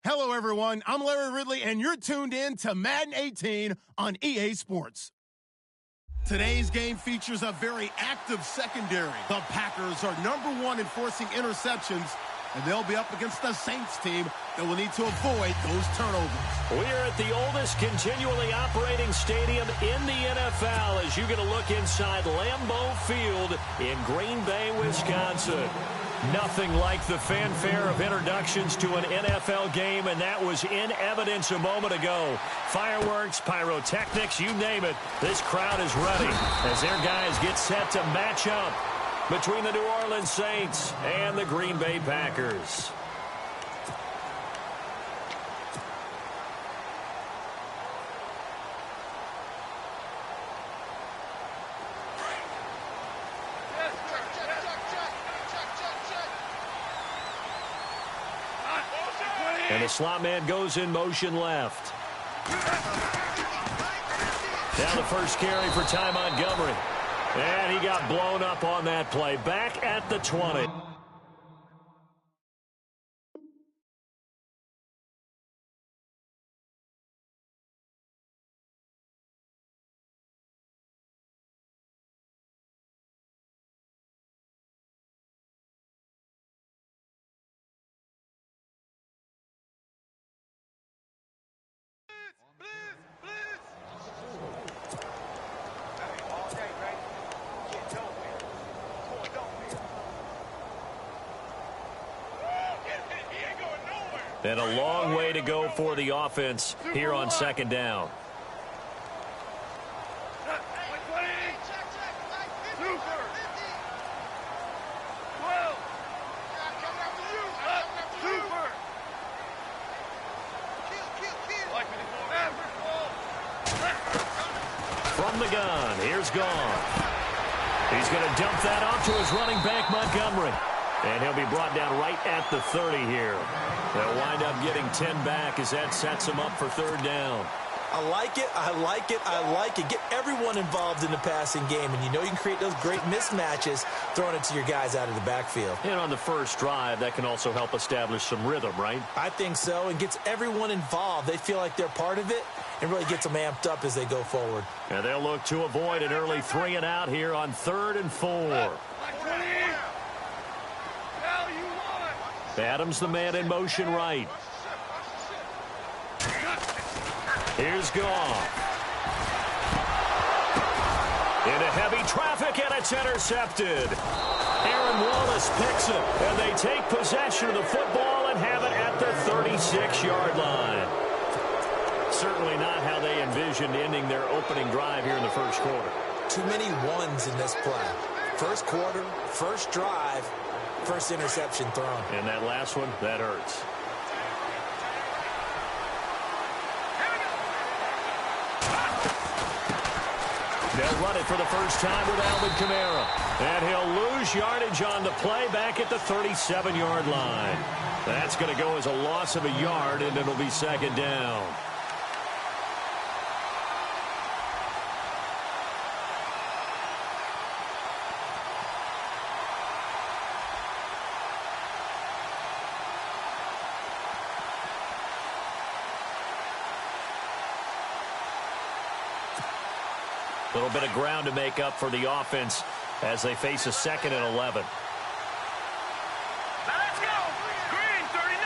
Hello, everyone. I'm Larry Ridley, and you're tuned in to Madden 18 on EA Sports. Today's game features a very active secondary. The Packers are #1 in forcing interceptions, and they'll be up against the Saints team that will need to avoid those turnovers. We're at the oldest continually operating stadium in the NFL as you get a look inside Lambeau Field in Green Bay, Wisconsin. Nothing like the fanfare of introductions to an NFL game, and that was in evidence a moment ago. Fireworks, pyrotechnics, you name it. This crowd is ready as their guys get set to match up between the New Orleans Saints and the Green Bay Packers. And the slot man goes in motion left. Now the first carry for Ty Montgomery. And he got blown up on that play. Back at the 20. And a long way to go for the offense here on second down. From the gun, here's Goff. He's going to dump that off to his running back, Montgomery. And he'll be brought down right at the 30 here. They'll wind up getting 10 back as that sets them up for third down. I like it, I like it, I like it. Get everyone involved in the passing game, and you know you can create those great mismatches throwing it to your guys out of the backfield. And on the first drive, that can also help establish some rhythm, right? I think so, and gets everyone involved. They feel like they're part of it, and really gets them amped up as they go forward. And they'll look to avoid an early 3 and out here on 3rd and 4. Adams, the man in motion right. Here's Goff. Into heavy traffic, and it's intercepted. Aaron Wallace picks it, and they take possession of the football and have it at the 36-yard line. Certainly not how they envisioned ending their opening drive here in the first quarter. Too many ones in this play. First quarter, first drive, first interception thrown. And that last one, that hurts. They'll run it for the first time with Alvin Kamara. And he'll lose yardage on the play back at the 37-yard line. That's going to go as a loss of a yard, and it'll be second down. A little bit of ground to make up for the offense as they face a 2nd and 11. Now let's go. Green 39.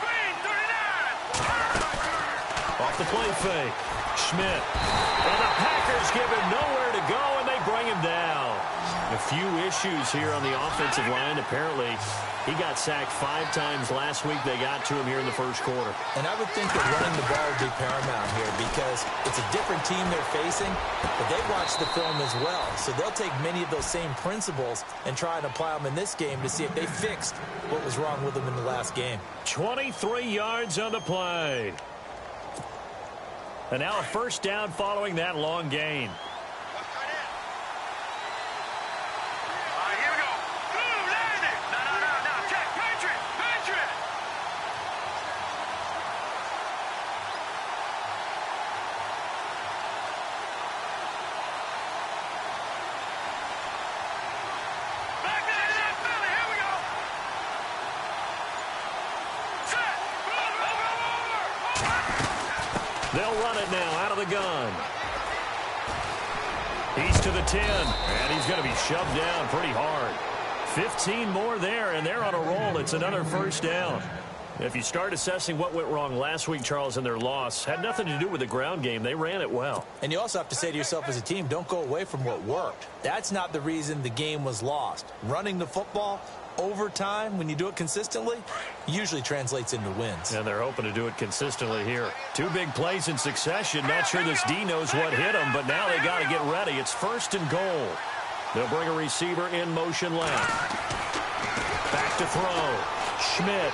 Green 39. Off the play fake. Schmidt. And the Packers give him nowhere to go, and they bring him down. A few issues here on the offensive line. Apparently, he got sacked 5 times last week. They got to him here in the first quarter. And I would think that running the ball would be paramount here because it's a different team they're facing, but they watch the film as well. So they'll take many of those same principles and try and apply them in this game to see if they fixed what was wrong with them in the last game. 23 yards on the play. And now a first down following that long gain. They'll run it now out of the gun. He's to the 10, and he's going to be shoved down pretty hard. 15 more there, and they're on a roll. It's another first down. If you start assessing what went wrong last week, Charles, in their loss, had nothing to do with the ground game. They ran it well. And you also have to say to yourself as a team, don't go away from what worked. That's not the reason the game was lost. Running the football over time, when you do it consistently, usually translates into wins. And they're hoping to do it consistently here. 2 big plays in succession. Not sure this D knows what hit them, but now they got to get ready. It's 1st and goal. They'll bring a receiver in motion left. Back to throw. Schmidt.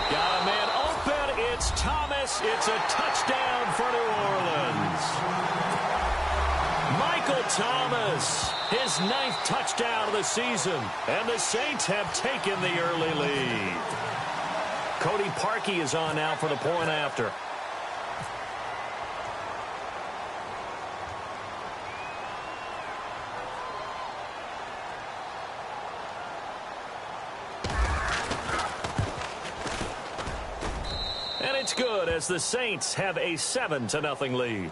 Got a man open. It's Thomas. It's a touchdown for New Orleans. Michael Thomas, his 9th touchdown of the season. And the Saints have taken the early lead. Cody Parkey is on now for the point after. And it's good as the Saints have a 7-0 lead.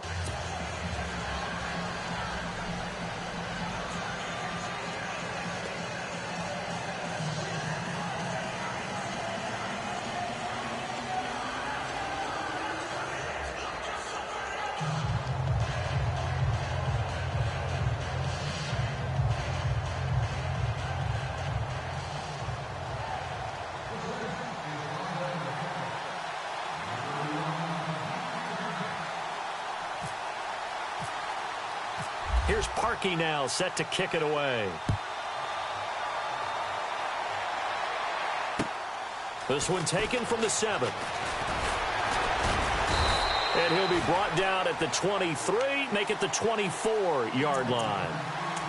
Here's Parkey now, set to kick it away. This one taken from the 7. And he'll be brought down at the 23, make it the 24-yard line.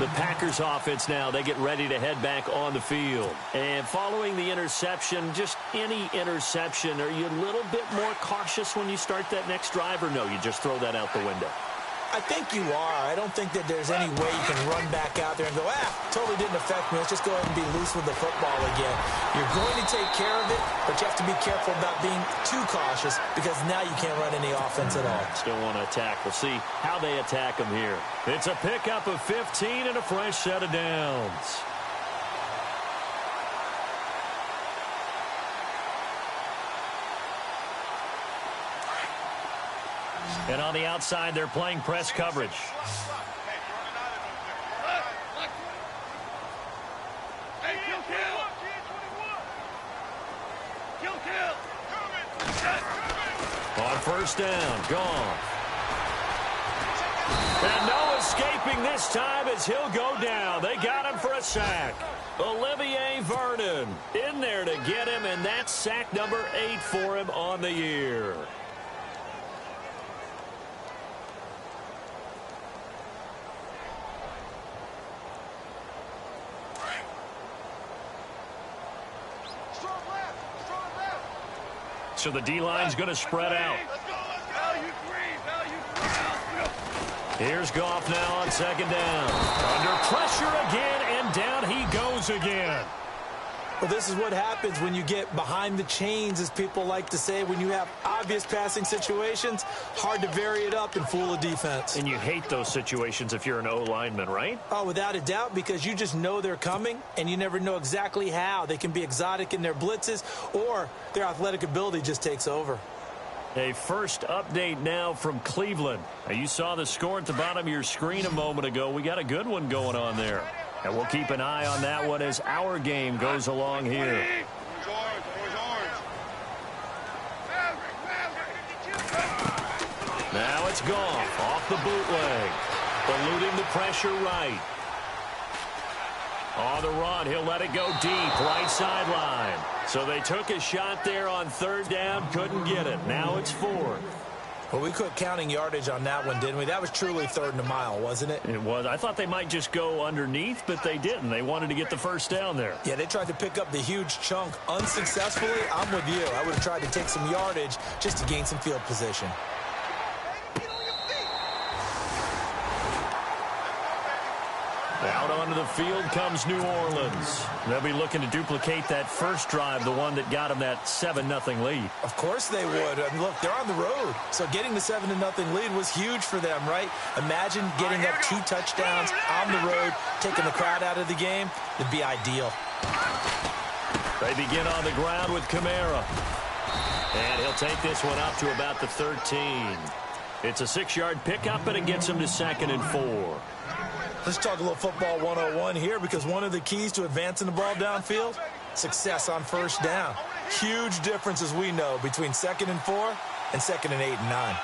The Packers offense now, they get ready to head back on the field. And following the interception, just any interception, are you a little bit more cautious when you start that next drive, or no, you just throw that out the window? I think you are. I don't think that there's any way you can run back out there and go, totally didn't affect me. Let's just go ahead and be loose with the football again. You're going to take care of it, but you have to be careful about being too cautious because now you can't run any offense at all. Still want to attack. We'll see how they attack them here. It's a pickup of 15 and a fresh set of downs. And on the outside, they're playing press coverage. On first down, gone. And no escaping this time as he'll go down. They got him for a sack. Olivier Vernon in there to get him, and that's sack number 8 for him on the year. So the D-line's going to spread out. Here's Goff now on 2nd down. Under pressure again, and down he goes again. Well, this is what happens when you get behind the chains, as people like to say. When you have obvious passing situations, hard to vary it up and fool a defense. And you hate those situations if you're an O-lineman, right? Oh, without a doubt, because you just know they're coming, and you never know exactly how. They can be exotic in their blitzes, or their athletic ability just takes over. A first update now from Cleveland. Now, you saw the score at the bottom of your screen a moment ago. We got a good one going on there. And we'll keep an eye on that one as our game goes along here. Now it's Goff off the bootleg. Eluding the pressure right. On the run, he'll let it go deep, right sideline. So they took a shot there on 3rd down, couldn't get it. Now it's 4th. Well, we quit counting yardage on that one, didn't we? That was truly 3rd and a mile, wasn't it? It was. I thought they might just go underneath, but they didn't. They wanted to get the first down there. Yeah, they tried to pick up the huge chunk unsuccessfully. I'm with you. I would have tried to take some yardage just to gain some field position. Out onto the field comes New Orleans. They'll be looking to duplicate that first drive, the one that got them that 7-0 lead. Of course they would. I mean, look, they're on the road. So getting the 7-0 lead was huge for them, right? Imagine getting up 2 touchdowns on the road, taking the crowd out of the game. It'd be ideal. They begin on the ground with Kamara. And he'll take this one up to about the 13. It's a 6-yard pickup, and it gets him to 2nd and 4. Let's talk a little football 101 here, because one of the keys to advancing the ball downfield, success on first down. Huge difference, as we know, between 2nd and 4 and 2nd and 8 and 9.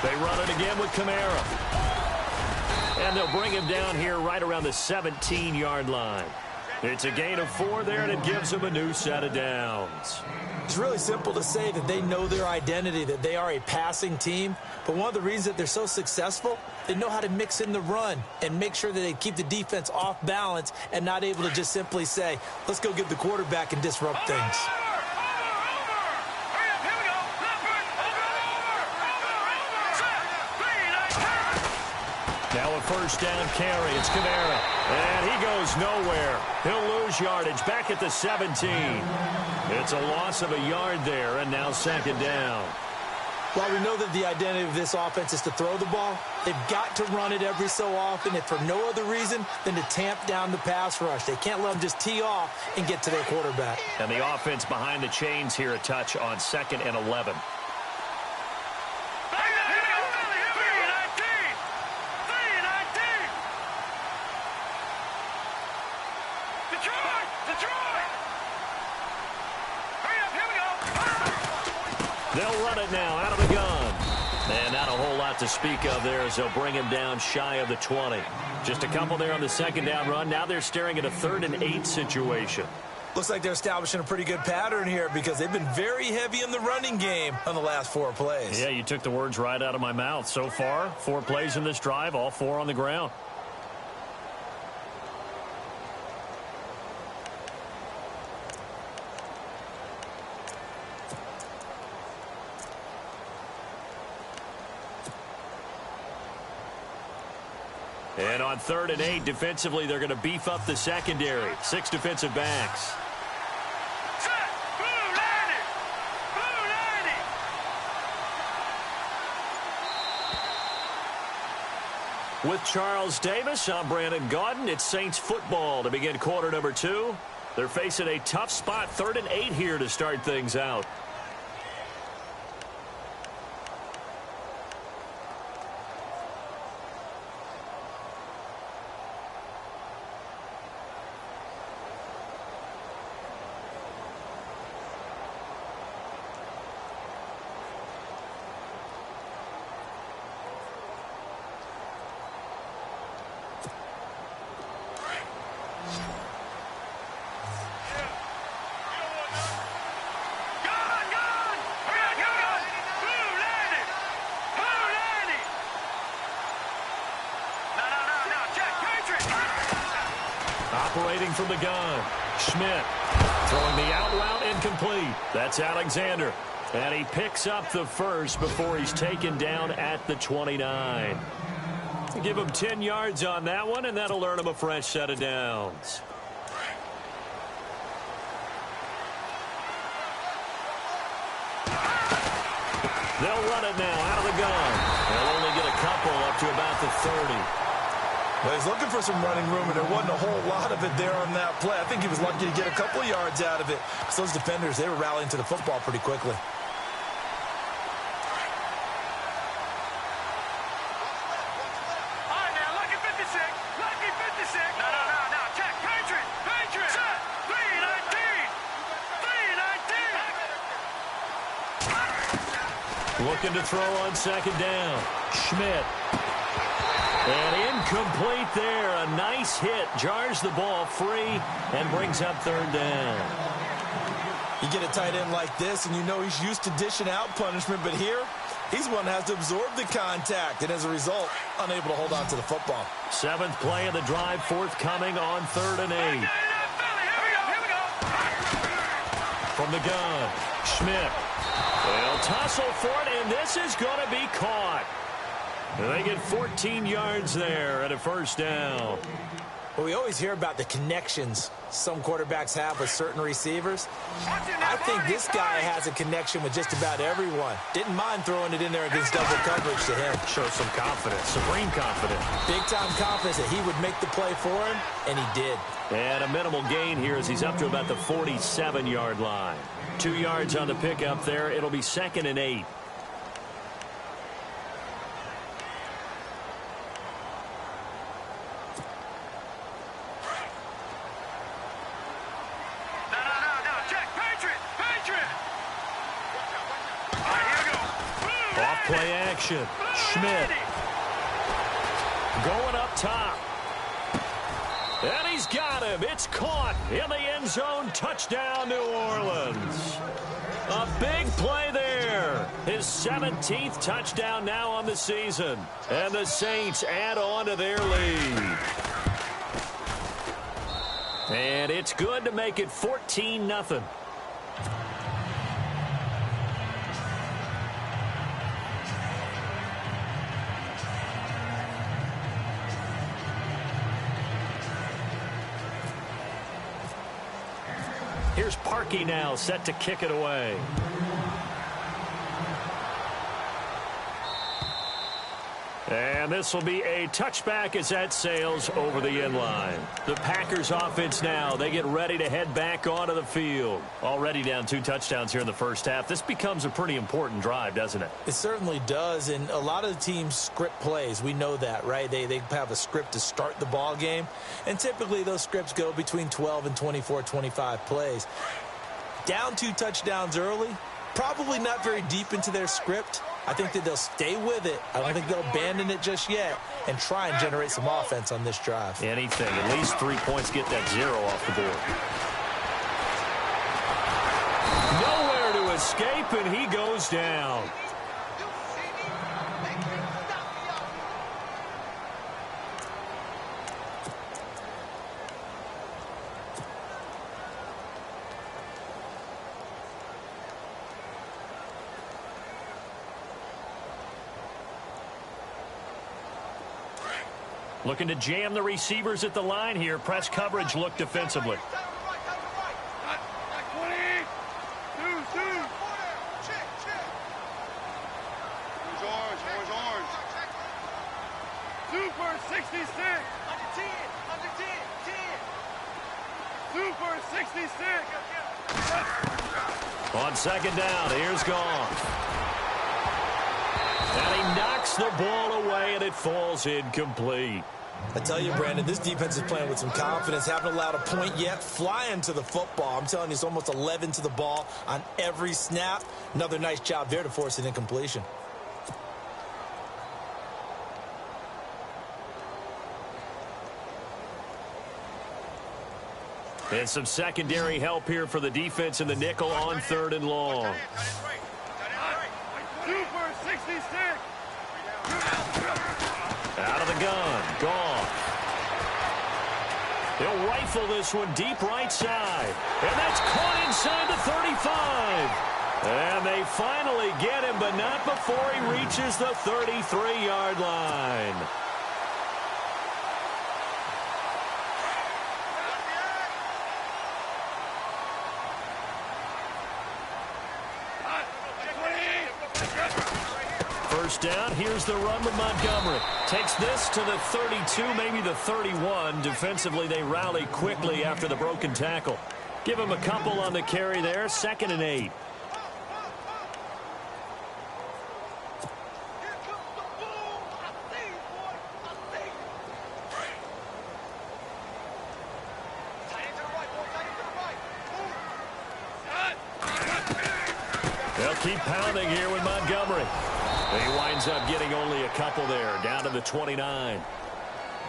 They run it again with Kamara. And they'll bring him down here right around the 17-yard line. It's a gain of 4 there, and it gives them a new set of downs. It's really simple to say that they know their identity, that they are a passing team. But one of the reasons that they're so successful, they know how to mix in the run and make sure that they keep the defense off balance and not able to just simply say, let's go get the quarterback and disrupt things. Now a first down carry. It's Kamara. And he goes nowhere. He'll lose yardage back at the 17. It's a loss of a yard there, and now 2nd down. While we know that the identity of this offense is to throw the ball, they've got to run it every so often, if for no other reason than to tamp down the pass rush. They can't let them just tee off and get to their quarterback. And the offense behind the chains here, a touch on 2nd and 11. They'll run it now out of the gun. And not a whole lot to speak of there as they'll bring him down shy of the 20. Just a couple there on the 2nd down run. Now they're staring at a 3rd and 8 situation. Looks like they're establishing a pretty good pattern here, because they've been very heavy in the running game on the last 4 plays. Yeah, you took the words right out of my mouth. So far, 4 plays in this drive, all 4 on the ground. And on 3rd and 8, defensively, they're going to beef up the secondary. 6 defensive backs. With Charles Davis, I'm Brandon Gaudin. It's Saints football to begin quarter number 2. They're facing a tough spot, 3rd and 8 here to start things out. Operating from the gun, Schmidt throwing the out route incomplete. That's Alexander. And he picks up the first before he's taken down at the 29. Give him 10 yards on that one, and that'll earn him a fresh set of downs. They'll run it now out of the gun. They'll only get a couple up to about the 30. Well, he's looking for some running room, and there wasn't a whole lot of it there on that play. I think he was lucky to get a couple yards out of it, because those defenders, they were rallying to the football pretty quickly. Looking to throw on 2nd down. Schmidt. And incomplete there. A nice hit. Jars the ball free and brings up 3rd down. You get a tight end like this, and you know he's used to dishing out punishment, but here, he's one that has to absorb the contact, and as a result, unable to hold on to the football. 7th play of the drive, forthcoming on 3rd and 8. From the gun, Schmidt. They'll tussle for it, and this is going to be caught. They get 14 yards there at a first down. Well, we always hear about the connections some quarterbacks have with certain receivers. I think this guy has a connection with just about everyone. Didn't mind throwing it in there against double coverage to him. Shows some confidence, supreme confidence. Big-time confidence that he would make the play for him, and he did. And a minimal gain here as he's up to about the 47-yard line. 2 yards on the pickup there. It'll be 2nd and 8. Play action. Schmidt going up top. And he's got him. It's caught in the end zone. Touchdown, New Orleans. A big play there. His 17th touchdown now on the season. And the Saints add on to their lead. And it's good to make it 14-0. Here's Parkey now, set to kick it away. And this will be a touchback as that sails over the end line. The Packers offense now, they get ready to head back onto the field. Already down 2 touchdowns here in the first half. This becomes a pretty important drive, doesn't it? It certainly does, and a lot of the teams script plays. We know that, right? They have a script to start the ball game, and typically those scripts go between 12 and 24, 25 plays. Down 2 touchdowns early, probably not very deep into their script. I think that they'll stay with it. I don't think they'll abandon it just yet and try and generate some offense on this drive. Anything. At least 3 points, get that 0 off the board. Nowhere to escape, and he goes down. Looking to jam the receivers at the line here. Press coverage look defensively. Super 66. Super 66. On 2nd down, here's Goff. And he knocks the ball away, and it falls incomplete. I tell you, Brandon, this defense is playing with some confidence. Haven't allowed a point yet. Flying to the football. I'm telling you, it's almost 11 to the ball on every snap. Another nice job there to force an incompletion. And some secondary help here for the defense in the nickel on 3rd and long. Super 66. Out of the gun. Goff. He'll rifle this one deep right side. And that's caught inside the 35. And they finally get him, but not before he reaches the 33-yard line. First down, here's the run with Montgomery. Takes this to the 32, maybe the 31. Defensively, they rally quickly after the broken tackle. Give him a couple on the carry there. 2nd and 8. They'll keep pounding here with Montgomery. He winds up getting only a couple there, down to the 29.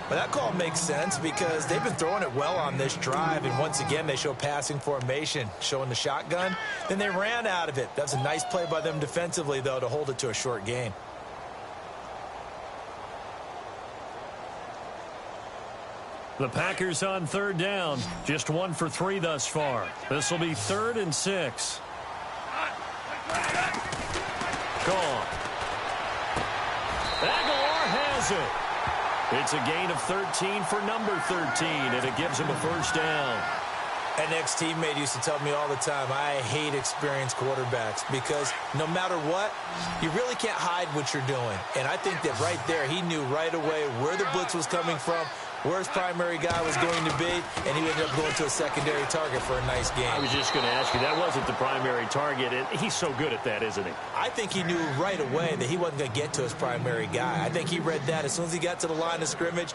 But that call makes sense because they've been throwing it well on this drive, and once again they show passing formation, showing the shotgun. Then they ran out of it. That's a nice play by them defensively, though, to hold it to a short gain. The Packers on 3rd down, just 1 for 3 thus far. This will be 3rd and 6. Gone. Aguilar it. It's a gain of 13 for number 13, and it gives him a first down. An ex-teammate used to tell me all the time, I hate experienced quarterbacks because no matter what, you really can't hide what you're doing. And I think that right there, he knew right away where the blitz was coming from, where his primary guy was going to be, and he ended up going to a secondary target for a nice game. I was just going to ask you, that wasn't the primary target, and he's so good at that, isn't he? I think he knew right away that he wasn't going to get to his primary guy. I think he read that as soon as he got to the line of scrimmage,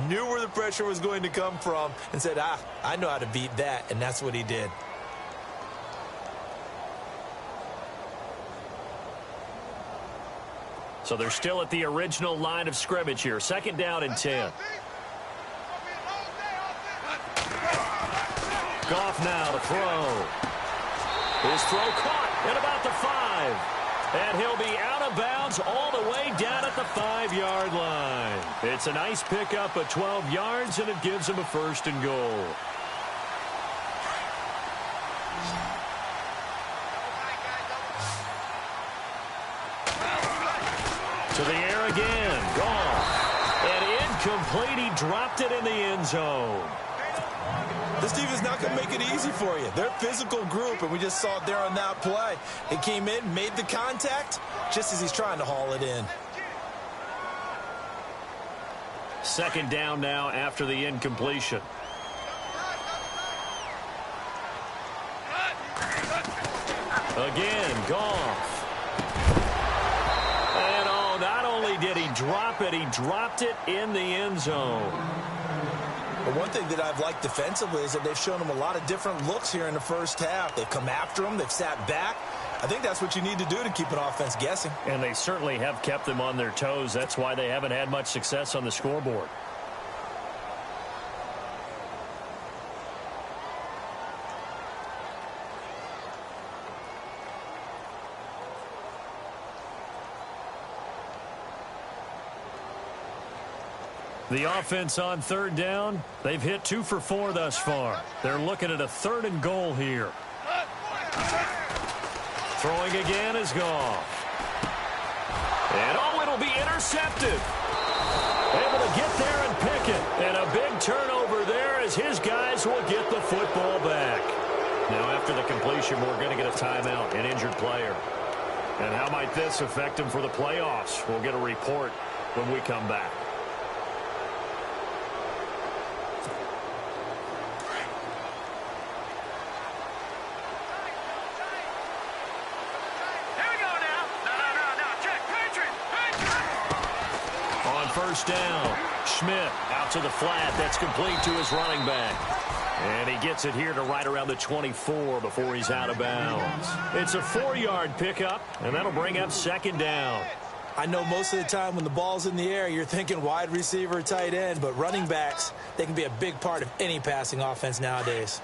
knew where the pressure was going to come from, and said, I know how to beat that, and that's what he did. So they're still at the original line of scrimmage here. 2nd down and 10. Goff now to throw. His throw caught at about the 5. And he'll be out of bounds all the way down at the 5-yard line. It's a nice pickup of 12 yards, and it gives him a 1st and goal. To the air again. Goff. And incomplete. He dropped it in the end zone. This team is not going to make it easy for you. They're a physical group, and we just saw it there on that play. It came in, made the contact, just as he's trying to haul it in. 2nd down now after the incompletion. Again, Goff. And not only did he drop it, he dropped it in the end zone. But one thing that I've liked defensively is that they've shown him a lot of different looks here in the first half. They've come after him. They've sat back. I think that's what you need to do to keep an offense guessing. And they certainly have kept them on their toes. That's why they haven't had much success on the scoreboard. The offense on 3rd down, they've hit 2 for 4 thus far. They're looking at a 3rd and goal here. Throwing again is Goff. And it'll be intercepted. Able to get there and pick it. And a big turnover there as his guys will get the football back. Now after the completion, we're going to get a timeout, an injured player. And how might this affect him for the playoffs? We'll get a report when we come back. First down. Schmidt out to the flat. That's complete to his running back. And he gets it here to right around the 24 before he's out of bounds. It's a 4-yard pickup, and that'll bring up 2nd down. I know most of the time when the ball's in the air, you're thinking wide receiver, tight end, but running backs, they can be a big part of any passing offense nowadays.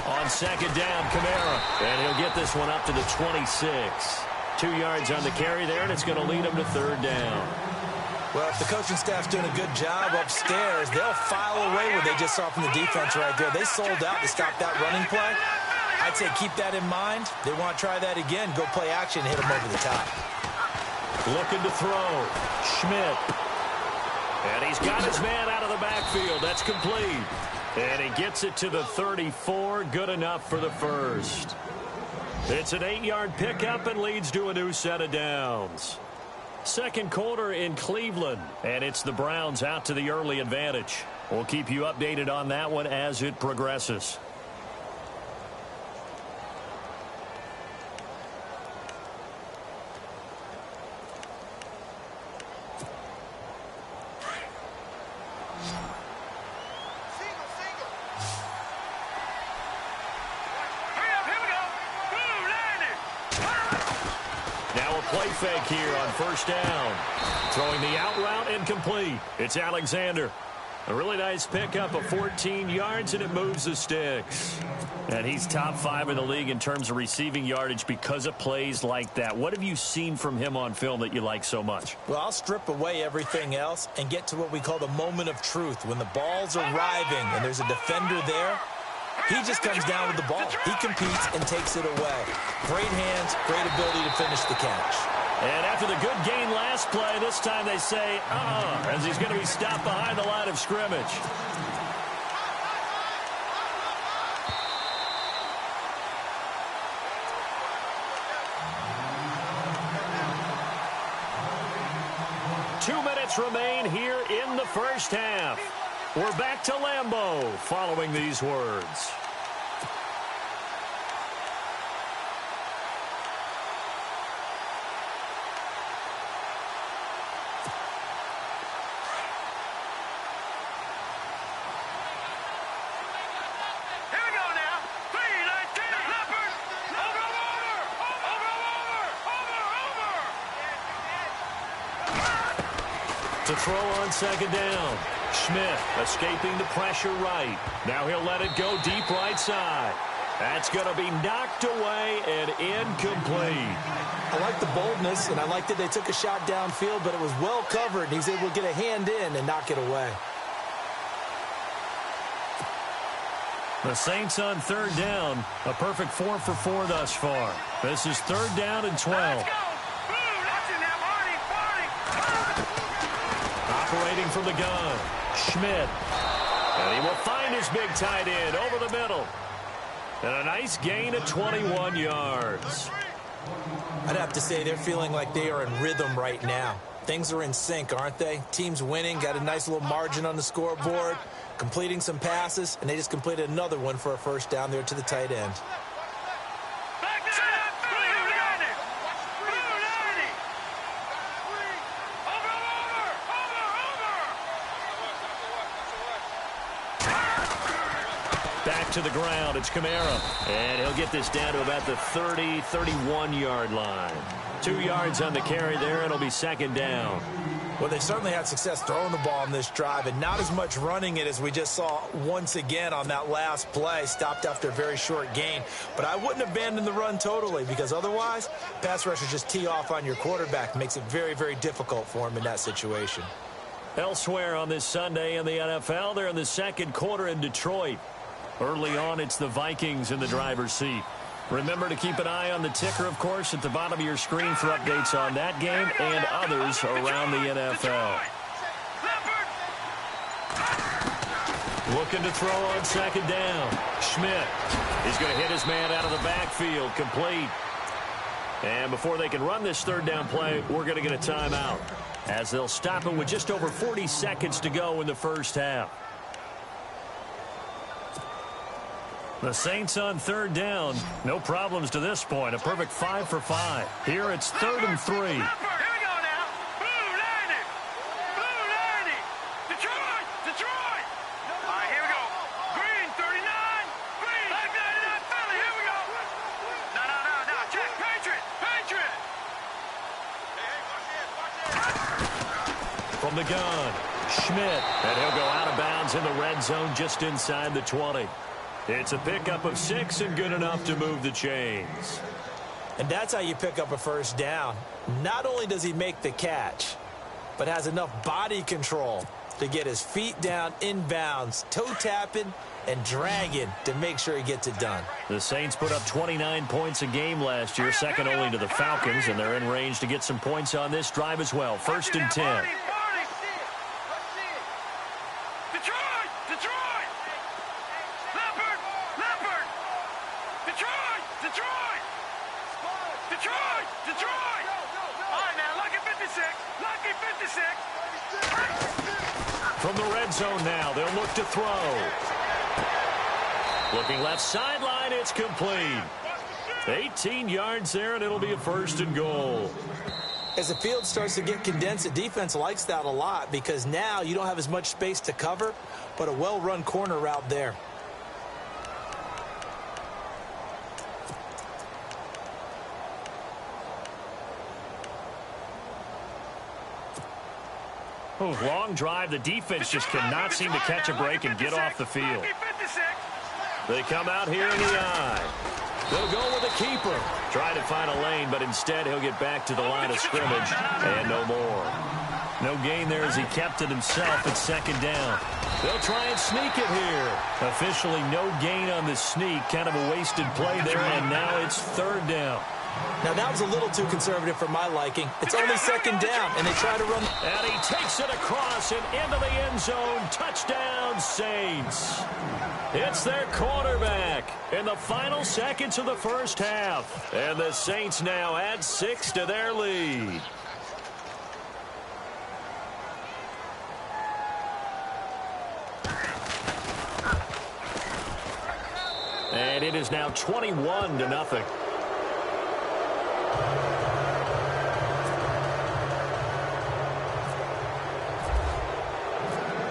On 2nd down, Kamara. And he'll get this one up to the 26. 2 yards on the carry there, and it's going to lead him to 3rd down. Well, if the coaching staff's doing a good job upstairs, they'll file away what they just saw from the defense right there. They sold out to stop that running play. I'd say keep that in mind. They want to try that again. Go play action and hit them over the top. Looking to throw. Schmidt. And he's got his man out of the backfield. That's complete. And he gets it to the 34. Good enough for the 1st. It's an 8-yard pickup and leads to a new set of downs. 2nd quarter in Cleveland. And it's the Browns out to the early advantage. We'll keep you updated on that one as it progresses. Play fake here on 1st down. Throwing the out route incomplete. It's Alexander. A really nice pickup of 14 yards, and it moves the sticks. And he's top 5 in the league in terms of receiving yardage because of plays like that. What have you seen from him on film that you like so much? Well, I'll strip away everything else and get to what we call the moment of truth. When the ball's arriving and there's a defender there, he just comes down with the ball. He competes and takes it away. Great hands, great ability to finish the catch. And after the good gain last play, this time they say, as he's going to be stopped behind the line of scrimmage. Two minutes remain here in the first half. We're back to Lambeau following these words. To throw on second down. Schmidt escaping the pressure right. Now he'll let it go deep right side. That's going to be knocked away and incomplete. I like the boldness, and I like that they took a shot downfield, but it was well covered, and he's able to get a hand in and knock it away. The Saints on third down. A perfect 4 for 4 thus far. This is third down and 12. Operating from the gun, Schmidt. And he will find his big tight end over the middle. And a nice gain of 21 yards. I'd have to say they're feeling like they are in rhythm right now. Things are in sync, aren't they? Team's winning, got a nice little margin on the scoreboard, completing some passes, and they just completed another one for a first down there to the tight end. Back to the ground, it's Kamara. And he'll get this down to about the 30, 31-yard line. 2 yards on the carry there, and it'll be second down. Well, they certainly had success throwing the ball in this drive, and not as much running it as we just saw once again on that last play. Stopped after a very short gain. But I wouldn't abandon the run totally, because otherwise, pass rushers just tee off on your quarterback. Makes it very, very difficult for him in that situation. Elsewhere on this Sunday in the NFL, they're in the second quarter in Detroit. Early on, it's the Vikings in the driver's seat. Remember to keep an eye on the ticker, of course, at the bottom of your screen for updates on that game and others around the NFL. Looking to throw on second down. Schmidt. He's going to hit his man out of the backfield, complete. And before they can run this third down play, we're going to get a timeout, as they'll stop it with just over 40 seconds to go in the first half. The Saints on third down. No problems to this point. A perfect 5 for 5. Here it's 3rd and 3. Here we go now. Blue 90. Blue 90. Detroit. Detroit. All right, here we go. Green 39. Green. Black 99 Philly. Here we go. No. Check. Patriot. Patriot. Hey, watch this. From the gun, Schmidt. And he'll go out of bounds in the red zone just inside the 20. It's a pickup of 6 and good enough to move the chains. And that's how you pick up a first down. Not only does he make the catch, but has enough body control to get his feet down inbounds, toe tapping and dragging to make sure he gets it done. The Saints put up 29 points a game last year, second only to the Falcons, and they're in range to get some points on this drive as well. 1st and 10. From the red zone now, they'll look to throw. Looking left sideline, it's complete. 18 yards there, and it'll be a 1st and goal. As the field starts to get condensed, the defense likes that a lot because now you don't have as much space to cover, but a well-run corner route there. long drive. The defense just cannot seem to catch a break and get off the field. They come out here in the eye. They'll go with the keeper. Try to find a lane, but instead he'll get back to the line of scrimmage and no more. No gain there as he kept it himself at second down. They'll try and sneak it here. Officially no gain on the sneak. Kind of a wasted play there, and now it's third down. Now, that was a little too conservative for my liking. It's only second down, and they try to run. And he takes it across and into the end zone. Touchdown, Saints. It's their quarterback in the final seconds of the first half. And the Saints now add 6 to their lead. And it is now 21-0.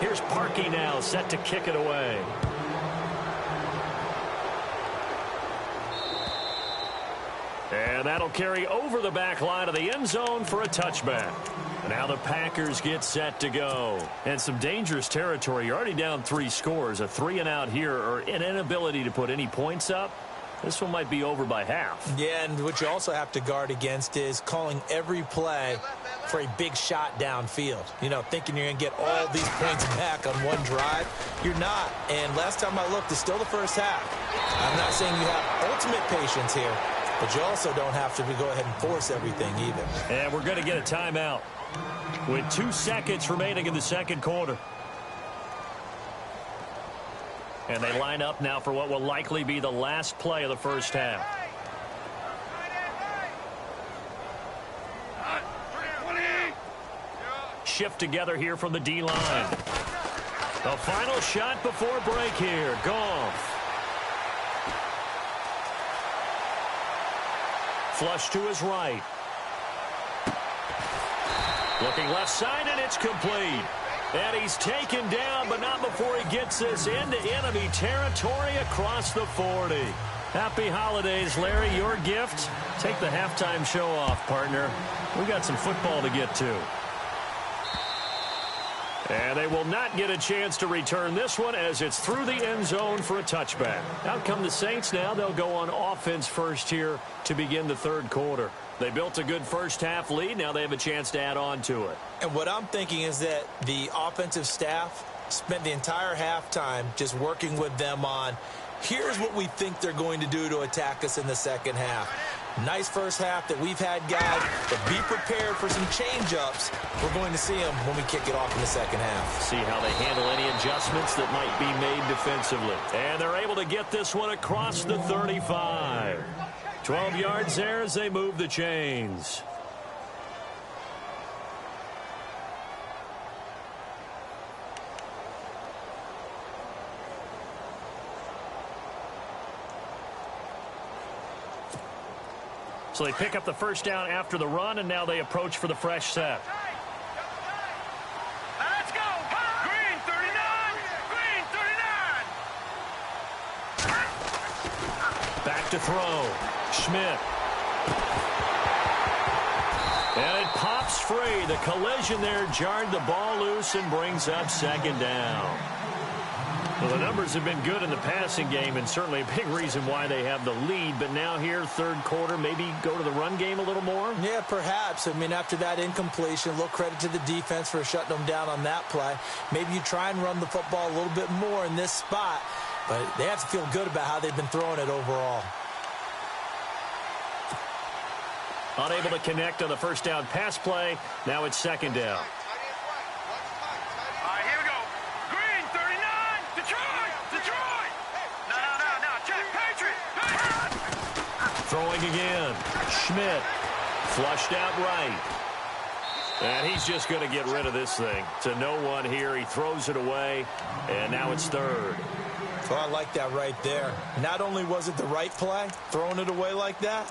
Here's Parkey now, set to kick it away. And that'll carry over the back line of the end zone for a touchback. Now the Packers get set to go. And some dangerous territory. You're already down 3 scores. A 3-and-out here, or an inability to put any points up. This one might be over by half. Yeah, and what you also have to guard against is calling every play for a big shot downfield. You know, thinking you're going to get all these points back on one drive. You're not. And last time I looked, it's still the first half. I'm not saying you have ultimate patience here, but you also don't have to go ahead and force everything either. And we're going to get a timeout with 2 seconds remaining in the second quarter. And they line up now for what will likely be the last play of the first half. Shift together here from the D-line. The final shot before break here. Goff. Flush to his right. Looking left side, and it's complete. And he's taken down, but not before he gets this into enemy territory across the 40. Happy holidays, Larry. Your gift? Take the halftime show off, partner. We got some football to get to. And they will not get a chance to return this one as it's through the end zone for a touchback. Out come the Saints now. They'll go on offense first here to begin the third quarter. They built a good first half lead. Now they have a chance to add on to it. And what I'm thinking is that the offensive staff spent the entire halftime just working with them on, here's what we think they're going to do to attack us in the second half. Nice first half that we've had, guys, but be prepared for some change-ups. We're going to see them when we kick it off in the second half. See how they handle any adjustments that might be made defensively. And they're able to get this one across the 35. 12 yards there as they move the chains. So they pick up the first down after the run, and now they approach for the fresh set. Let's go. Green 39. Green 39. Back to throw. Schmidt. And it pops free. The collision there jarred the ball loose and brings up second down. Well, the numbers have been good in the passing game, and certainly a big reason why they have the lead. But now here, third quarter, maybe go to the run game a little more? Yeah, perhaps. I mean, after that incompletion, a little credit to the defense for shutting them down on that play. Maybe you try and run the football a little bit more in this spot, but they have to feel good about how they've been throwing it overall. Unable to connect on the first down pass play. Now it's second down. All right, here we go. Green 39. Detroit. Detroit. No. Check. Patriot. Throwing again. Schmidt. Flushed out right. And he's just going to get rid of this thing. To no one here. He throws it away. And now it's third. So I like that right there. Not only was it the right play, throwing it away like that,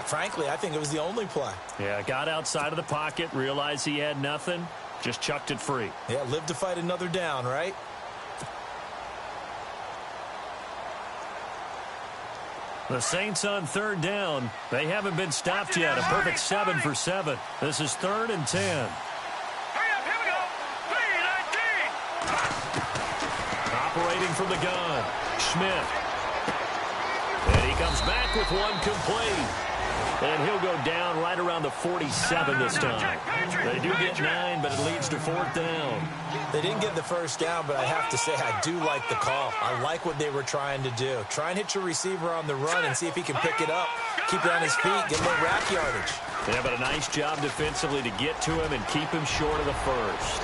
frankly, I think it was the only play. Yeah, got outside of the pocket, realized he had nothing, just chucked it free. Yeah, live to fight another down, right? The Saints on third down. They haven't been stopped yet. A perfect 7 for 7. This is 3rd and 10. Hurry up, here we go. receiving from the gun. Smith. And he comes back with one complete. And he'll go down right around the 47 this time. They do get 9, but it leads to 4th down. They didn't get the first down, but I have to say I do like the call. I like what they were trying to do. Try and hit your receiver on the run and see if he can pick it up. Keep it on his feet, get a little rack yardage. Yeah, but a nice job defensively to get to him and keep him short of the first.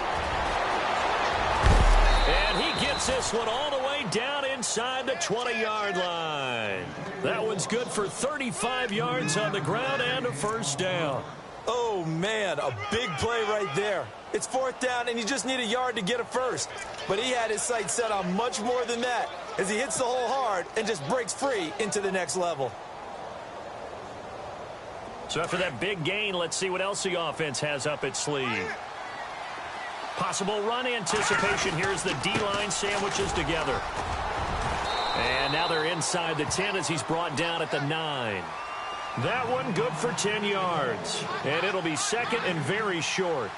And he gets this one all the way down inside the 20-yard line. That one's good for 35 yards on the ground and a first down. Oh, man, a big play right there. It's 4th down, and you just need a yard to get a first. But he had his sights set on much more than that as he hits the hole hard and just breaks free into the next level. So after that big gain, let's see what else the offense has up its sleeve. Possible run anticipation. Here's the D-line sandwiches together. And now they're inside the 10 as he's brought down at the 9. That one good for 10 yards. And it'll be second and very short.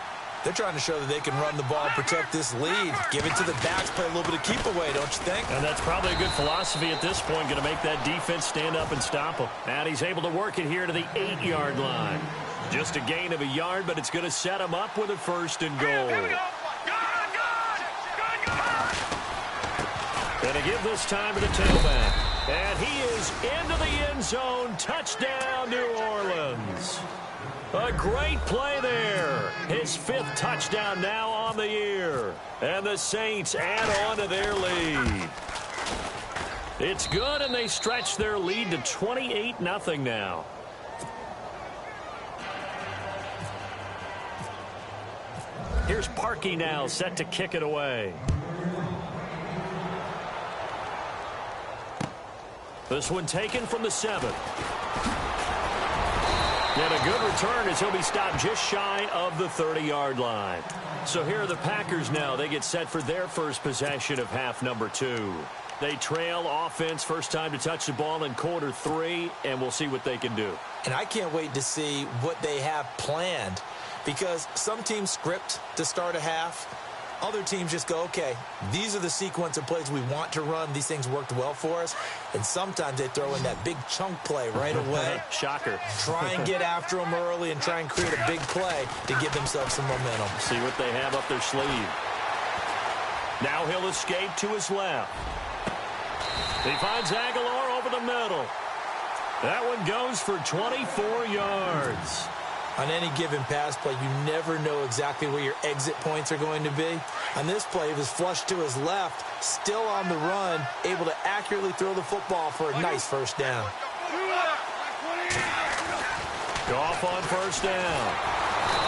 They're trying to show that they can run the ball and protect this lead. Give it to the backs, play a little bit of keep away, don't you think? And that's probably a good philosophy at this point, going to make that defense stand up and stop them. And he's able to work it here to the 8-yard line. Just a gain of a yard, but it's going to set him up with a first and goal. Going to give this time to the tailback. And he is into the end zone. Touchdown, New Orleans. A great play there. His 5th touchdown now on the year. And the Saints add on to their lead. It's good, and they stretch their lead to 28-0 now. Here's Parkey now, set to kick it away. This one taken from the 7. And a good return as he'll be stopped just shy of the 30-yard line. So here are the Packers now. They get set for their first possession of half number 2. They trail offense, first time to touch the ball in quarter 3, and we'll see what they can do. And I can't wait to see what they have planned, because some teams script to start a half. Other teams just go, okay, these are the sequence of plays we want to run. These things worked well for us. And sometimes they throw in that big chunk play right away. Shocker. Try and get after them early and try and create a big play to give themselves some momentum. See what they have up their sleeve. Now he'll escape to his left. He finds Aguilar over the middle. That one goes for 24 yards. On any given pass play, you never know exactly where your exit points are going to be. On this play, he was flushed to his left, still on the run, able to accurately throw the football for a nice first down. Goff on first down.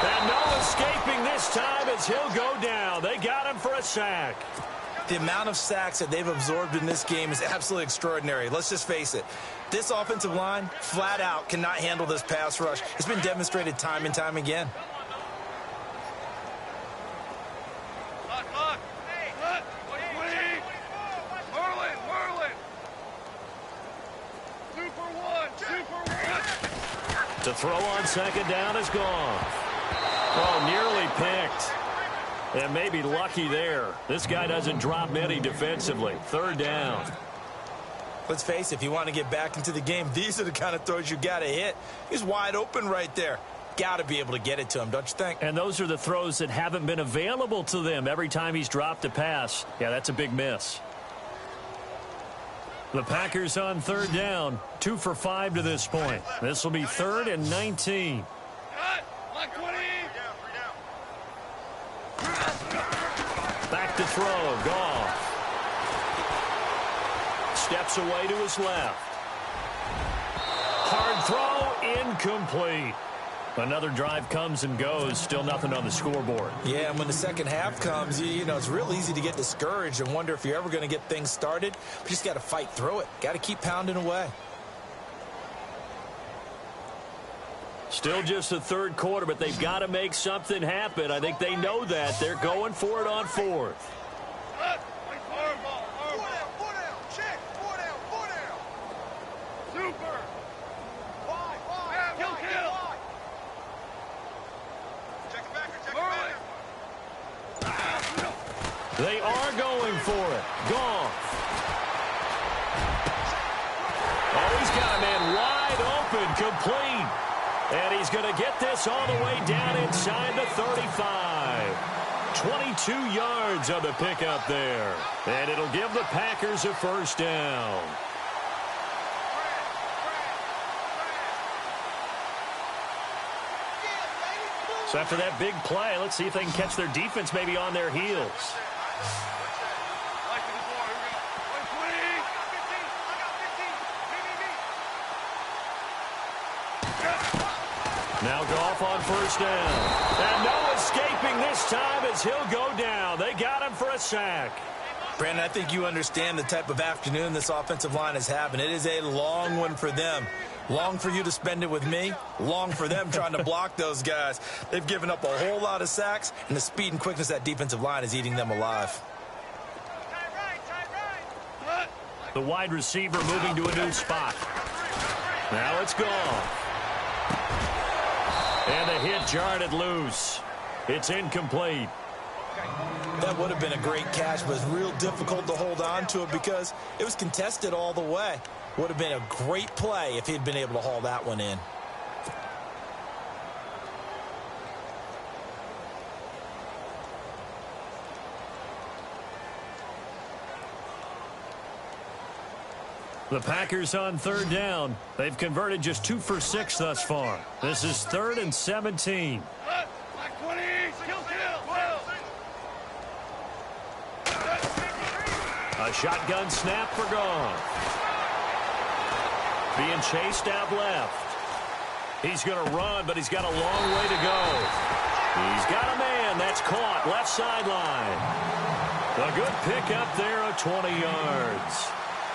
And no escaping this time as he'll go down. They got him for a sack. The amount of sacks that they've absorbed in this game is absolutely extraordinary. Let's just face it. This offensive line, flat out, cannot handle this pass rush. It's been demonstrated time and time again. The throw on second down is gone. Oh, nearly picked. And maybe lucky there. This guy doesn't drop many defensively. Third down. Let's face it, if you want to get back into the game, these are the kind of throws you got to hit. He's wide open right there. Got to be able to get it to him, don't you think? And those are the throws that haven't been available to them every time he's dropped a pass. Yeah, that's a big miss. The Packers on third down, 2 for 5 to this point. This will be 3rd and 19. Back to throw, Goff. Steps away to his left. Hard throw, incomplete. Another drive comes and goes, still nothing on the scoreboard. Yeah, and when the second half comes, you know, it's real easy to get discouraged and wonder if you're ever going to get things started. But you just got to fight through it. Got to keep pounding away. Still just the third quarter, but they've got to make something happen. I think they know that. They're going for it on 4th. They are going for it. Goff. Oh, he's got a man wide open, complete. And he's going to get this all the way down inside the 35. 22 yards on the pickup there. And it'll give the Packers a first down. So after that big play, let's see if they can catch their defense maybe on their heels. Now Goff on first down. And no escaping this time as he'll go down. They got him for a sack. Brandon, I think you understand the type of afternoon this offensive line is having. It is a long one for them. Long for you to spend it with me. Long for them trying to block those guys. They've given up a whole lot of sacks, and the speed and quickness of that defensive line is eating them alive. The wide receiver moving to a new spot. Now it's Goff. And the hit jarred it loose. It's incomplete. That would have been a great catch, but it's real difficult to hold on to it because it was contested all the way. Would have been a great play if he'd been able to haul that one in. The Packers on third down. They've converted just 2 for 6 thus far. This is 3rd and 17. A shotgun snap for Goff. Being chased out left. He's going to run, but he's got a long way to go. He's got a man. That's caught. Left sideline. A good pickup there of 20 yards.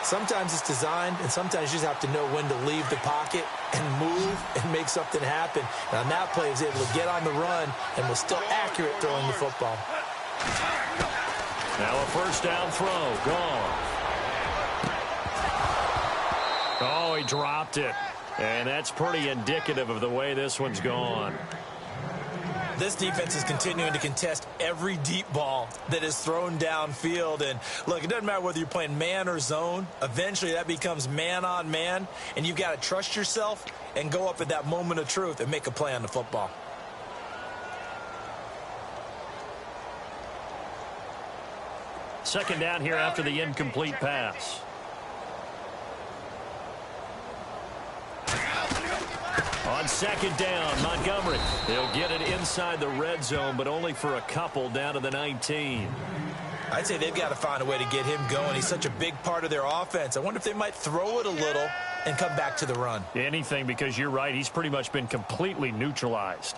Sometimes it's designed, and sometimes you just have to know when to leave the pocket and move and make something happen. And on that play, he was able to get on the run and was still accurate throwing the football. Now a first down throw. Gone. Oh, he dropped it. And that's pretty indicative of the way this one's gone. This defense is continuing to contest every deep ball that is thrown downfield. And, look, it doesn't matter whether you're playing man or zone. Eventually, that becomes man on man. And you've got to trust yourself and go up at that moment of truth and make a play on the football. Second down here after the incomplete pass. On second down, Montgomery. They'll get it inside the red zone, but only for a couple down to the 19. I'd say they've got to find a way to get him going. He's such a big part of their offense. I wonder if they might throw it a little and come back to the run. Anything, because you're right. He's pretty much been completely neutralized.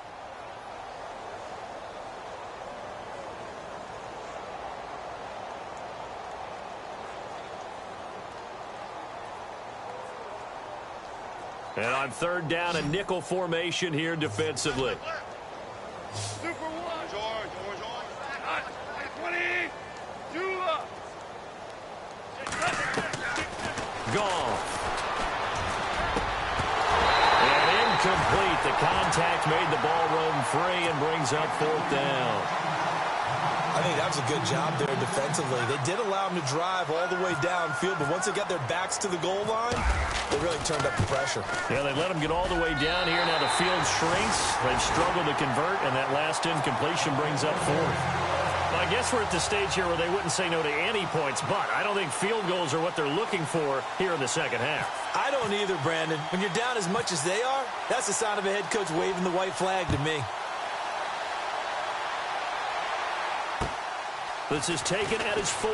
And on third down, a nickel formation here defensively. Super one. George. 20. Gone. And incomplete. The contact made the ball roam free and brings up fourth down. I think that was a good job there defensively. They did allow them to drive all the way downfield, but once they got their backs to the goal line, they really turned up the pressure. Yeah, they let them get all the way down here. Now the field shrinks. They've struggled to convert, and that last incompletion brings up fourth. Well, I guess we're at the stage here where they wouldn't say no to any points, but I don't think field goals are what they're looking for here in the second half. I don't either, Brandon. When you're down as much as they are, that's the sign of a head coach waving the white flag to me. This is taken at his 4.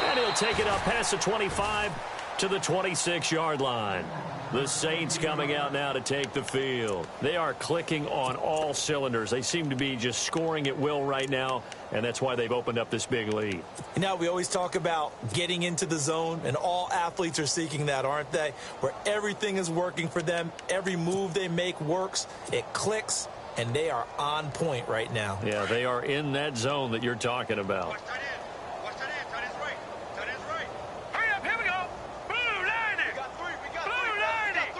And he'll take it up past the 25 to the 26-yard line. The Saints coming out now to take the field. They are clicking on all cylinders. They seem to be just scoring at will right now, and that's why they've opened up this big lead. Now, we always talk about getting into the zone, and all athletes are seeking that, aren't they? Where everything is working for them. Every move they make works. It clicks. And they are on point right now. Yeah, they are in that zone that you're talking about. Watch that in. Watch that in. Tight end's right. Tight end's right. Hurry up. Here we go. Blue 90. We got 3. We got 3. Blue 90.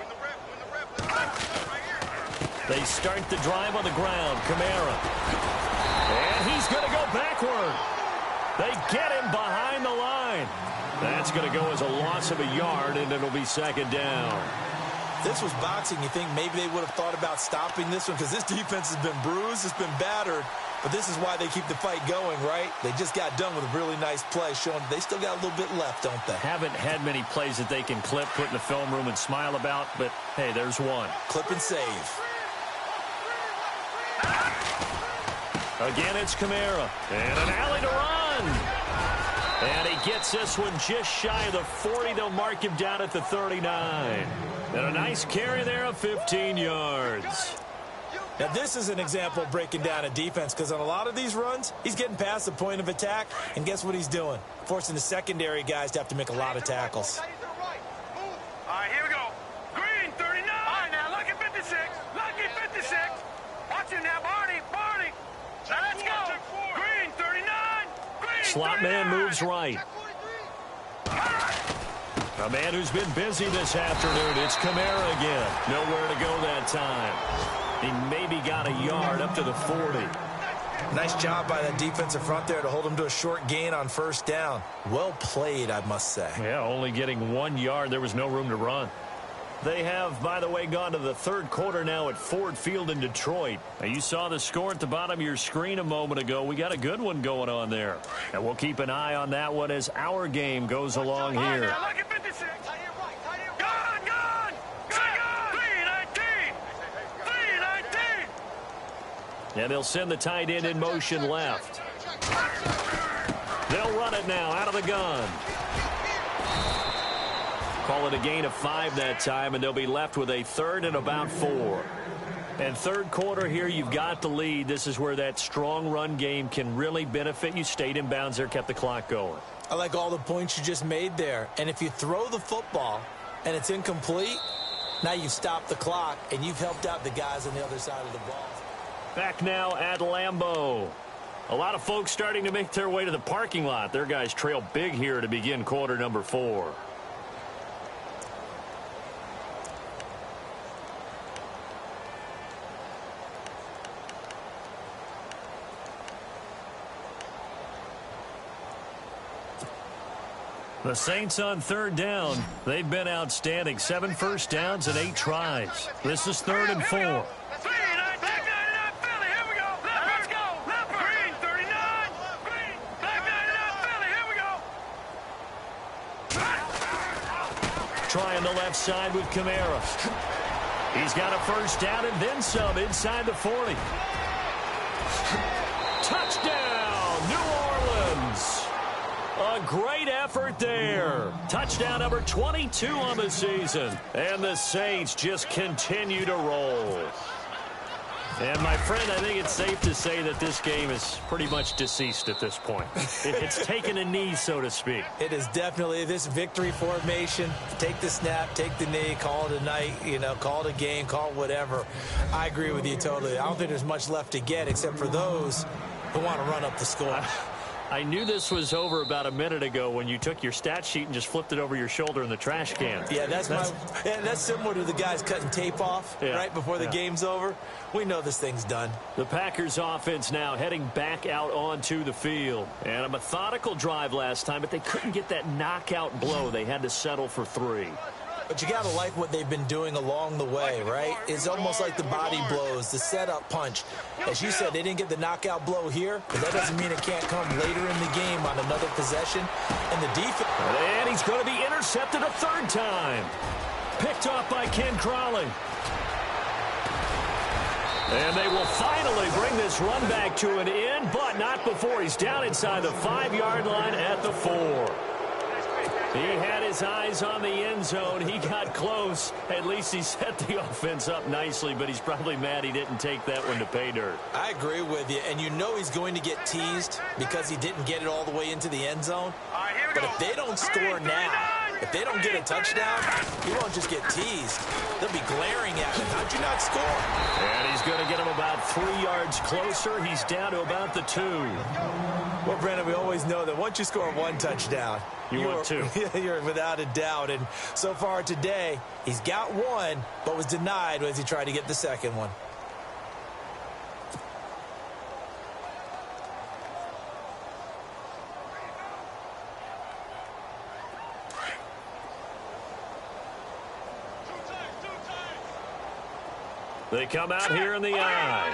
Win the rep. Win the rep. Let's go. Right here. They start the drive on the ground. Kamara. And he's going to go backward. They get him behind the line. That's going to go as a loss of a yard, and it'll be second down. If this was boxing, you think maybe they would have thought about stopping this one because this defense has been bruised, it's been battered, but this is why they keep the fight going, right? They just got done with a really nice play, showing they still got a little bit left, don't they? Haven't had many plays that they can clip, put in the film room, and smile about, but, hey, there's one. Clip and save. Again, it's Kamara. And an alley to run. And he gets this one just shy of the 40. They'll mark him down at the 39. And a nice carry there of 15 yards. Now, this is an example of breaking down a defense because on a lot of these runs, he's getting past the point of attack, and guess what he's doing? Forcing the secondary guys to have to make a lot of tackles. All right, here we go. Green, 39. All right, now, lucky 56. Lucky 56. Watch him now, Barney. Barney. Now, let's go. Green, 39. Green, Slot 39. man moves right. A man who's been busy this afternoon. It's Kamara again. Nowhere to go that time. He maybe got a yard up to the 40. Nice job by that defensive front there to hold him to a short gain on first down. Well played, I must say. Yeah, only getting 1 yard. There was no room to run. They have, by the way, gone to the third quarter now at Ford Field in Detroit. Now, you saw the score at the bottom of your screen a moment ago. We got a good one going on there. And we'll keep an eye on that one as our game goes along here. Now, lucky 56. Gone, gone. 319. 319. And they'll send the tight end in motion left. They'll run it now out of the gun. Call it a gain of 5 that time, and they'll be left with a third and about 4. And third quarter here, you've got the lead. This is where that strong run game can really benefit you. Stayed in bounds there, kept the clock going. I like all the points you just made there. And if you throw the football and it's incomplete, now you've stopped the clock and you've helped out the guys on the other side of the ball. Back now at Lambeau. A lot of folks starting to make their way to the parking lot. Their guys trail big here to begin quarter number 4. The Saints on third down. They've been outstanding. 7 first downs and 8 tries. This is 3rd and 4. Back 99, Philly. Here we go. Let's go. Green, 39. Green. Back 99, Philly. Here we go. Try on the left side with Kamara. He's got a first down and then some inside the 40. Touchdown, New Orleans. A great effort there. Touchdown number 22 on the season. And the Saints just continue to roll. And, my friend, I think it's safe to say that this game is pretty much deceased at this point. It's taken a knee, so to speak. It is definitely this victory formation. Take the snap, take the knee, call it a night, call it a game, call it whatever. I agree with you totally. I don't think there's much left to get except for those who want to run up the score. I knew this was over about a minute ago when you took your stat sheet and just flipped it over your shoulder in the trash can. Yeah, that's similar to the guys cutting tape off right before the game's over. We know this thing's done. The Packers offense now heading back out onto the field. And a methodical drive last time, but they couldn't get that knockout blow. They had to settle for 3. But you got to like what they've been doing along the way, right? It's almost like the body blows, the setup punch. As you said, they didn't get the knockout blow here, but that doesn't mean it can't come later in the game on another possession. And the defense... And he's going to be intercepted a 3rd time. Picked off by Ken Crawley. And they will finally bring this run back to an end, but not before he's down inside the 5-yard line at the 4. He had his eyes on the end zone. He got close. At least he set the offense up nicely, but he's probably mad he didn't take that one to pay dirt. I agree with you, and you know he's going to get teased because he didn't get it all the way into the end zone. But if they don't score now, if they don't get a touchdown, he won't just get teased. They'll be glaring at him. How'd you not score? And he's going to get him about 3 yards closer. He's down to about the 2. Well, Brandon, we always know that once you score 1 touchdown, you want 2. You're without a doubt. And so far today, he's got 1, but was denied as he tried to get the second one. They come out here in the eye.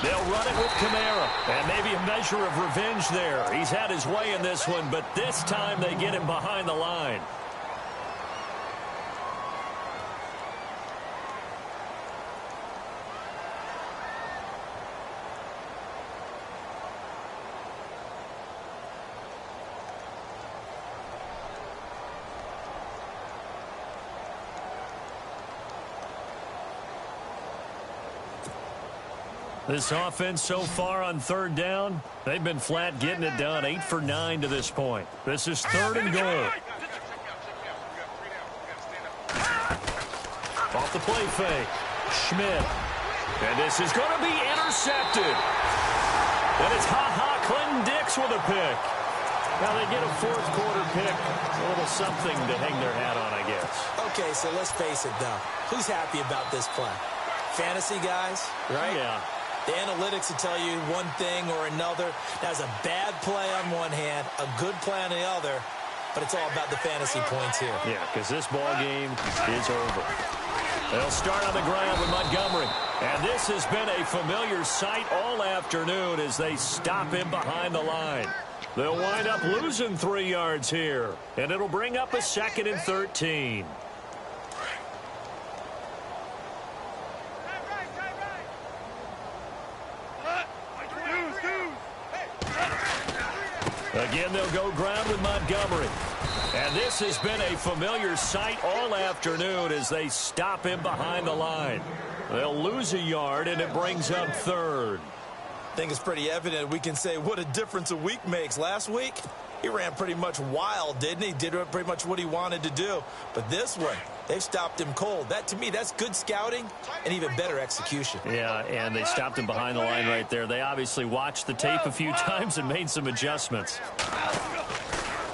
They'll run it with Kamara. And maybe a measure of revenge there. He's had his way in this one, but this time they get him behind the line. This offense so far on third down, they've been flat getting it done. 8 for 9 to this point. This is 3rd and goal. Off the play fake. Schmidt. And this is going to be intercepted. And it's Clinton Dix with a pick. Now they get a fourth quarter pick. A little something to hang their hat on, I guess. Okay, so let's face it, though. Who's happy about this play? Fantasy guys, right? Yeah. The analytics will tell you one thing or another. That's a bad play on one hand, a good play on the other, but it's all about the fantasy points here. Yeah, because this ball game is over. They'll start on the ground with Montgomery. And this has been a familiar sight all afternoon as they stop him behind the line. They'll wind up losing 3 yards here, and it'll bring up a 2nd and 13. Again, they'll go ground with Montgomery. And this has been a familiar sight all afternoon as they stop him behind the line. They'll lose a yard, and it brings up 3rd. I think it's pretty evident we can say what a difference a week makes. Last week, he ran pretty much wild, didn't he? Did pretty much what he wanted to do. But this one, they've stopped him cold. That, to me, that's good scouting and even better execution. Yeah, and they stopped him behind the line right there. They obviously watched the tape a few times and made some adjustments.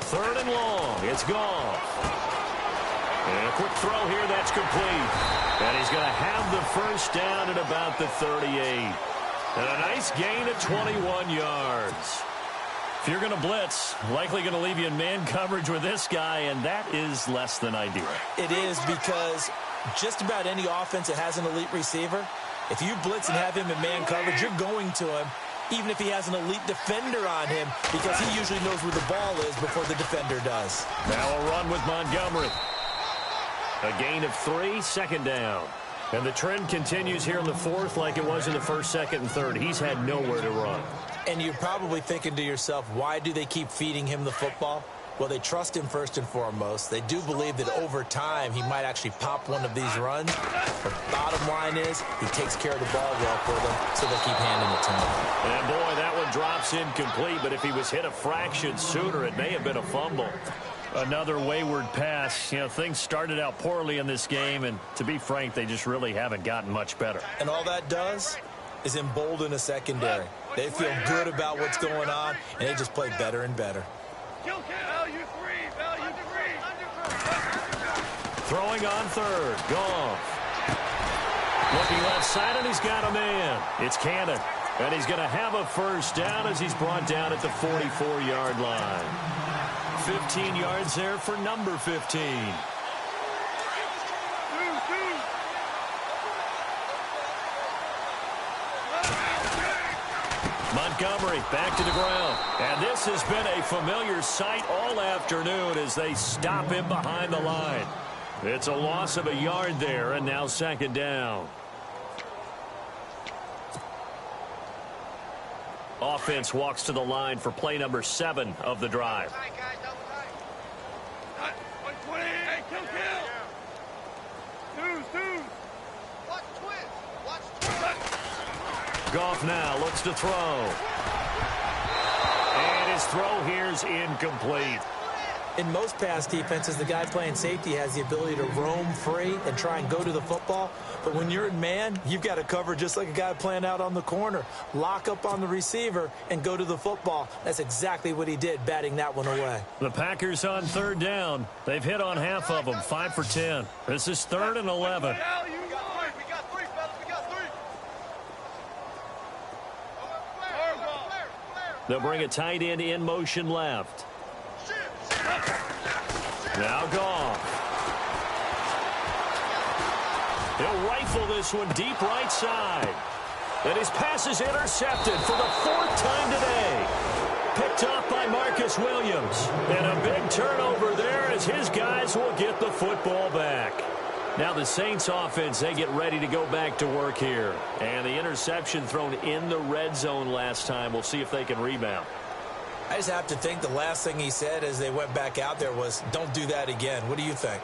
3rd and long. It's gone. And a quick throw here. That's complete. And he's going to have the first down at about the 38. And a nice gain of 21 yards. If you're going to blitz, likely going to leave you in man coverage with this guy, and that is less than ideal. It is, because just about any offense that has an elite receiver, if you blitz and have him in man coverage, you're going to him, even if he has an elite defender on him, because he usually knows where the ball is before the defender does. Now a run with Montgomery. A gain of 3, 2nd down. And the trend continues here in the 4th like it was in the 1st, 2nd, and 3rd. He's had nowhere to run. And you're probably thinking to yourself, why do they keep feeding him the football? Well, they trust him first and foremost. They do believe that over time he might actually pop one of these runs. But bottom line is he takes care of the ball well for them, so they'll keep handing it to him. And, boy, that one drops incomplete. But if he was hit a fraction sooner, it may have been a fumble. Another wayward pass. You know, things started out poorly in this game, and to be frank, they just really haven't gotten much better. And all that does is embolden a secondary. They feel good about what's going on, and they just play better and better. Value 3. Throwing on 3rd. Goff. Looking left side, and he's got a man. It's Cannon. And he's going to have a first down as he's brought down at the 44-yard line. 15 yards there for number 15. Montgomery back to the ground. And this has been a familiar sight all afternoon as they stop him behind the line. It's a loss of a yard there, and now 2nd down. Offense walks to the line for play number 7 of the drive. Goff now looks to throw. And his throw here is incomplete. In most pass defenses, the guy playing safety has the ability to roam free and try and go to the football. But when you're in man, you've got to cover just like a guy playing out on the corner. Lock up on the receiver and go to the football. That's exactly what he did, batting that one away. The Packers on 3rd down. They've hit on half of them, 5 for 10. This is 3rd and 11. They'll bring a tight end in motion left. Now Goff. He'll rifle this one deep right side. And his pass is intercepted for the 4th time today. Picked off by Marcus Williams. And a big turnover there as his guys will get the football back. Now the Saints offense, they get ready to go back to work here. And the interception thrown in the red zone last time. We'll see if they can rebound. I just have to think the last thing he said as they went back out there was, don't do that again. What do you think?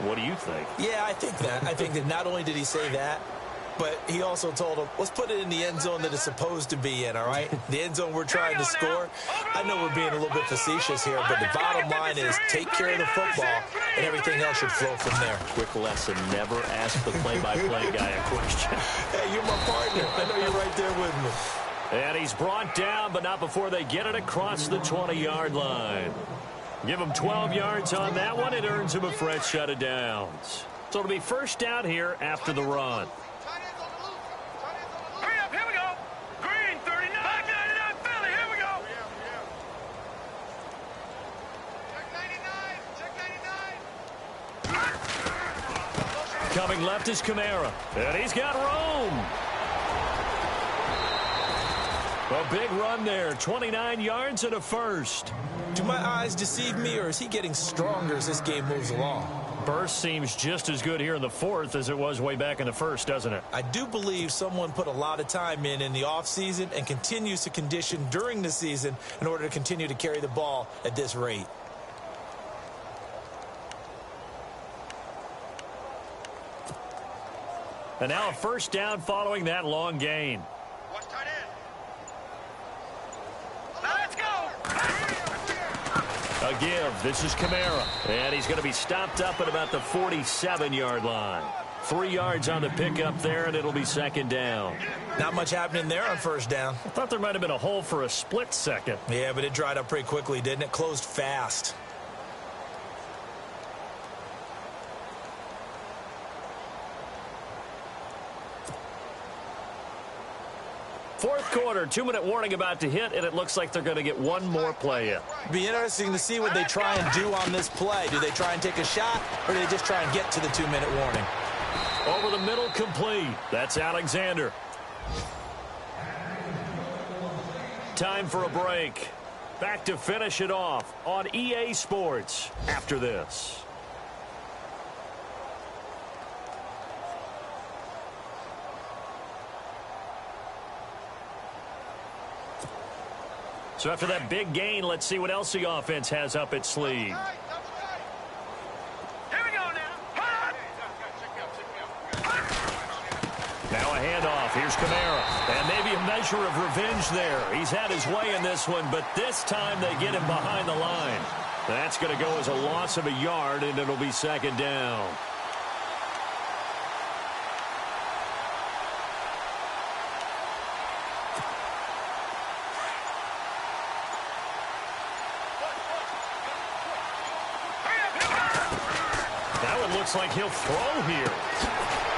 What do you think? Yeah, I think that. I think that not only did he say that, but he also told him, let's put it in the end zone that it's supposed to be in, all right? The end zone we're trying to score. I know we're being a little bit facetious here, but the bottom line is take care of the football, and everything else should flow from there. Quick lesson, never ask the play-by-play guy a question. Hey, you're my partner. I know you're right there with me. And he's brought down, but not before they get it across the 20-yard line. Give him 12 yards on that one. It earns him a fresh set of downs. So it'll be first down here after the run. Hurry up, here we go. Green, 39. Back 99, Philly, here we go. Check 99. Coming left is Kamara. And he's got room. A big run there, 29 yards and a first. Do my eyes deceive me, or is he getting stronger as this game moves along? Burst seems just as good here in the 4th as it was way back in the 1st, doesn't it? I do believe someone put a lot of time in the offseason and continues to condition during the season in order to continue to carry the ball at this rate. And now a first down following that long gain. Watch tight end. Now let's go. A give. This is Kamara. And he's going to be stopped up at about the 47-yard line. 3 yards on the pickup there, and it'll be second down. Not much happening there on first down. I thought there might have been a hole for a split second. Yeah, but it dried up pretty quickly, didn't it? Closed fast. Fourth quarter, 2-minute warning about to hit, and it looks like they're going to get one more play in. Be interesting to see what they try and do on this play. Do they try and take a shot, or do they just try and get to the 2-minute warning? Over the middle, complete. That's Alexander. Time for a break. Back to finish it off on EA Sports after this. So after that big gain, let's see what else the offense has up its sleeve. Here we go now. Now a handoff. Here's Kamara. And maybe a measure of revenge there. He's had his way in this one, but this time they get him behind the line. That's going to go as a loss of a yard, and it'll be second down. Looks like he'll throw here.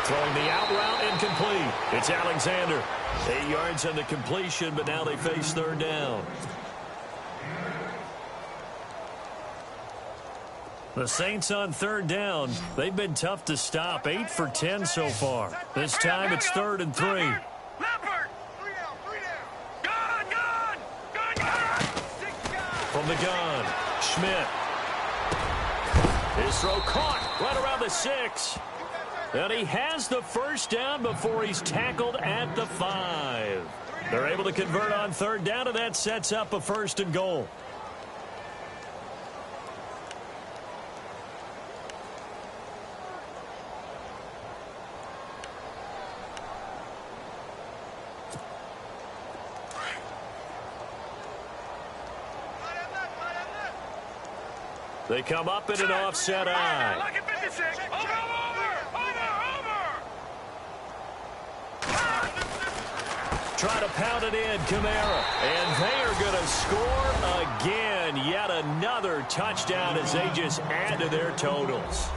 Throwing the out route incomplete. It's Alexander. 8 yards on the completion, but now they face third down. The Saints on third down. They've been tough to stop. 8 for 10 so far. This time it's 3rd and 3. Leopard. 3 down. Gun. From the gun, Schmidt. His throw caught right around the 6. And he has the first down before he's tackled at the 5. They're able to convert on third down, and that sets up a 1st and goal. They come up in an offset eye. Look at 56. Over. Try to pound it in, Kamara. And they are going to score again. Yet another touchdown as they just add to their totals.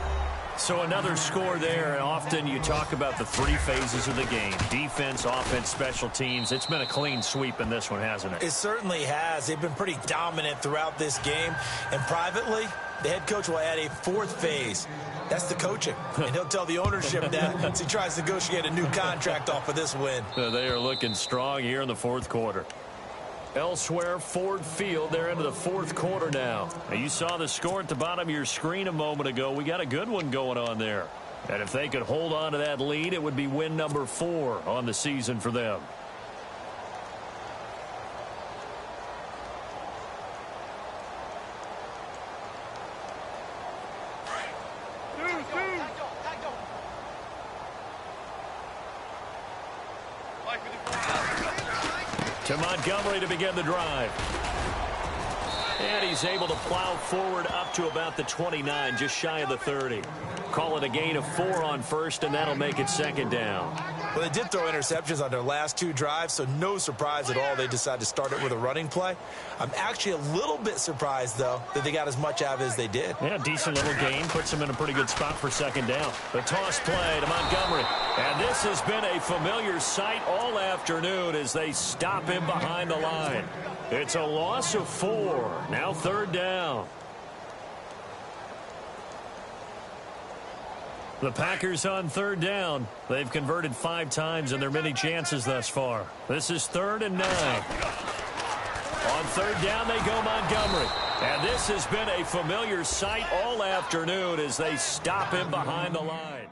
So another score there, and often you talk about the three phases of the game. Defense, offense, special teams. It's been a clean sweep in this one, hasn't it? It certainly has. They've been pretty dominant throughout this game. And privately, the head coach will add a fourth phase. That's the coaching. And he'll tell the ownership that as he tries to negotiate a new contract off of this win. They are looking strong here in the fourth quarter. Elsewhere, Ford Field, they're into the fourth quarter now. You saw the score at the bottom of your screen a moment ago. We got a good one going on there. And if they could hold on to that lead, it would be win number 4 on the season for them. To Montgomery to begin the drive. And he's able to plow forward up to about the 29, just shy of the 30. Call it a gain of 4 on first, and that'll make it second down. Well, they did throw interceptions on their last 2 drives, so no surprise at all they decided to start it with a running play. I'm actually a little bit surprised, though, that they got as much out of it as they did. Yeah, decent little gain. Puts them in a pretty good spot for second down. The toss play to Montgomery. And this has been a familiar sight all afternoon as they stop him behind the line. It's a loss of 4. Now third down. The Packers on third down. They've converted 5 times in their many chances thus far. This is 3rd and 9. On third down, they go Montgomery. And this has been a familiar sight all afternoon as they stop him behind the line.